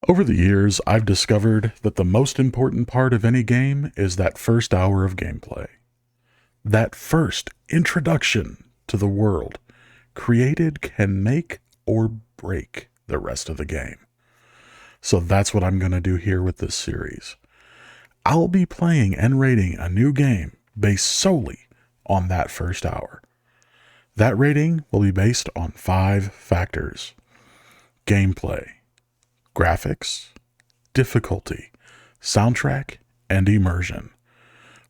Over the years, I've discovered that the most important part of any game is that first hour of gameplay. That first introduction to the world created can make or break the rest of the game. So that's what I'm going to do here with this series. I'll be playing and rating a new game based solely on that first hour. That rating will be based on 5 factors: gameplay, graphics, difficulty, soundtrack, and immersion.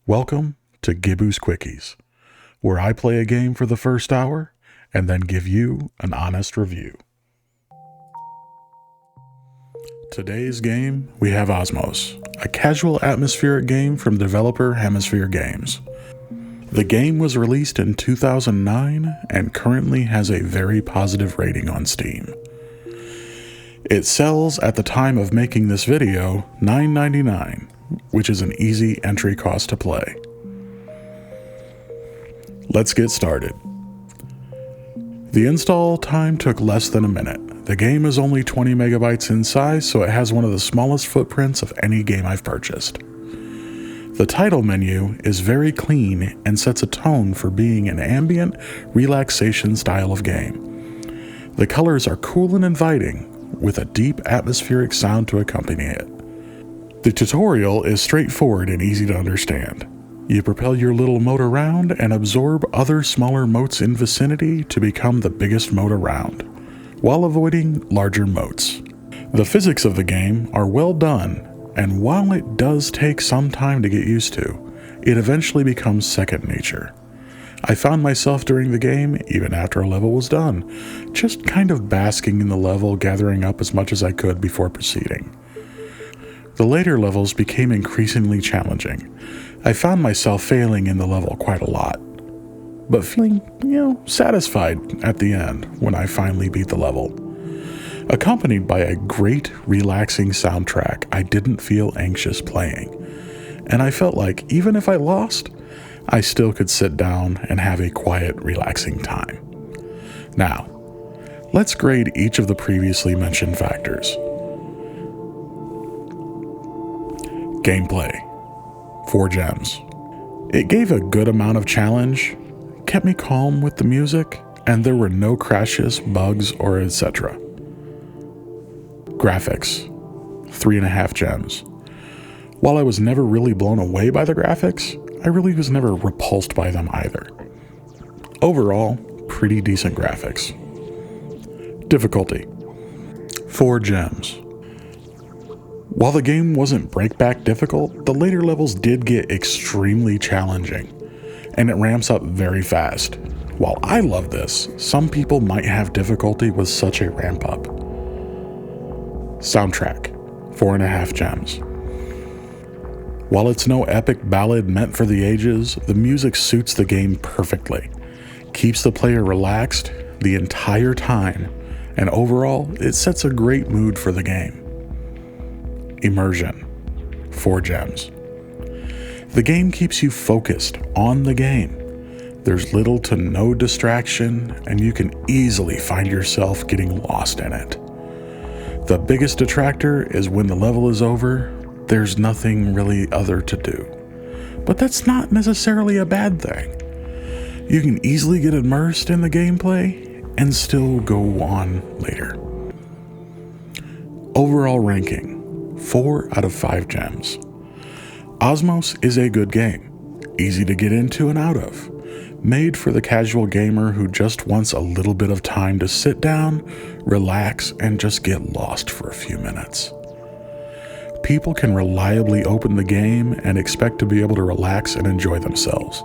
Welcome to Gibu's Quickies, where I play a game for the first hour and then give you an honest review. Today's game, we have Osmos, a casual atmospheric game from developer Hemisphere Games. The game was released in 2009 and currently has a very positive rating on Steam. It sells at the time of making this video $9.99, which is an easy entry cost to play. Let's get started. The install time took less than a minute. The game is only 20 megabytes in size, so it has one of the smallest footprints of any game I've purchased. The title menu is very clean and sets a tone for being an ambient, relaxation style of game. The colors are cool and inviting, with a deep atmospheric sound to accompany it. The tutorial is straightforward and easy to understand. You propel your little moat around and absorb other smaller moats in vicinity to become the biggest moat around, while avoiding larger moats. The physics of the game are well done, and while it does take some time to get used to, it eventually becomes second nature. I found myself during the game, even after a level was done, just kind of basking in the level, gathering up as much as I could before proceeding. The later levels became increasingly challenging. I found myself failing in the level quite a lot, but feeling, satisfied at the end when I finally beat the level. Accompanied by a great, relaxing soundtrack, I didn't feel anxious playing, and I felt like even if I lost, I still could sit down and have a quiet, relaxing time. Now, let's grade each of the previously mentioned factors. Gameplay, 4 gems. It gave a good amount of challenge, kept me calm with the music, and there were no crashes, bugs, or etc. Graphics, 3.5 gems. While I was never really blown away by the graphics, I really was never repulsed by them either. Overall, pretty decent graphics. Difficulty, 4 gems. While the game wasn't breakback difficult, the later levels did get extremely challenging, and it ramps up very fast. While I love this, some people might have difficulty with such a ramp up. Soundtrack, 4.5 gems. While it's no epic ballad meant for the ages, the music suits the game perfectly, keeps the player relaxed the entire time, and overall, it sets a great mood for the game. Immersion, 4 gems. The game keeps you focused on the game. There's little to no distraction, and you can easily find yourself getting lost in it. The biggest detractor is when the level is over, there's nothing really other to do. But that's not necessarily a bad thing. You can easily get immersed in the gameplay and still go on later. Overall ranking, 4 out of 5 gems. Osmos is a good game, easy to get into and out of, made for the casual gamer who just wants a little bit of time to sit down, relax, and just get lost for a few minutes. People can reliably open the game and expect to be able to relax and enjoy themselves.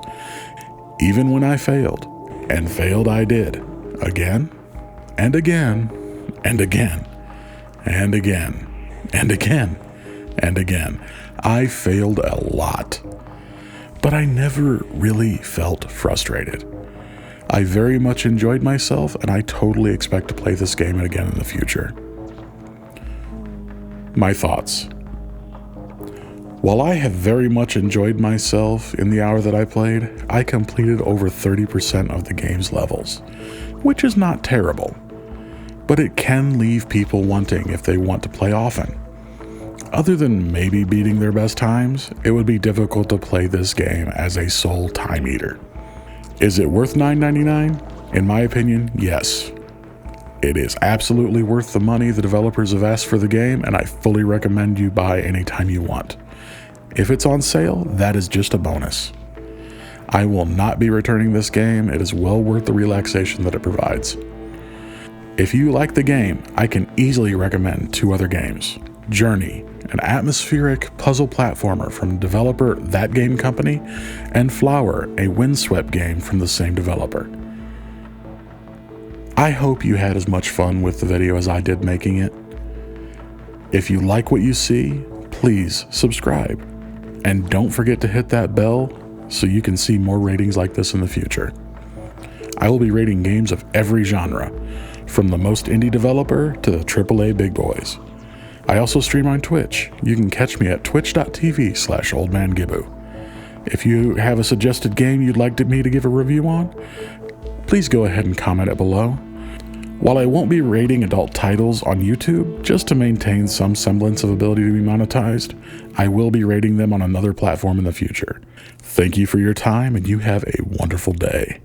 Even when I failed, and failed I did, again, and again, and again, and again, and again, and again. I failed a lot, but I never really felt frustrated. I very much enjoyed myself, and I totally expect to play this game again in the future. My thoughts. While I have very much enjoyed myself in the hour that I played, I completed over 30% of the game's levels, which is not terrible, but it can leave people wanting if they want to play often. Other than maybe beating their best times, it would be difficult to play this game as a sole time eater. Is it worth $9.99? In my opinion, yes. It is absolutely worth the money the developers have asked for the game, and I fully recommend you buy anytime you want. If it's on sale, that is just a bonus. I will not be returning this game. It is well worth the relaxation that it provides. If you like the game, I can easily recommend 2 other games. Journey, an atmospheric puzzle platformer from developer That Game Company, and Flower, a windswept game from the same developer. I hope you had as much fun with the video as I did making it. If you like what you see, please subscribe. And don't forget to hit that bell so you can see more ratings like this in the future. I will be rating games of every genre, from the most indie developer to the AAA big boys. I also stream on Twitch. You can catch me at twitch.tv/oldmangibu. If you have a suggested game you'd like me to give a review on, please go ahead and comment it below. While I won't be rating adult titles on YouTube, just to maintain some semblance of ability to be monetized, I will be rating them on another platform in the future. Thank you for your time, and you have a wonderful day.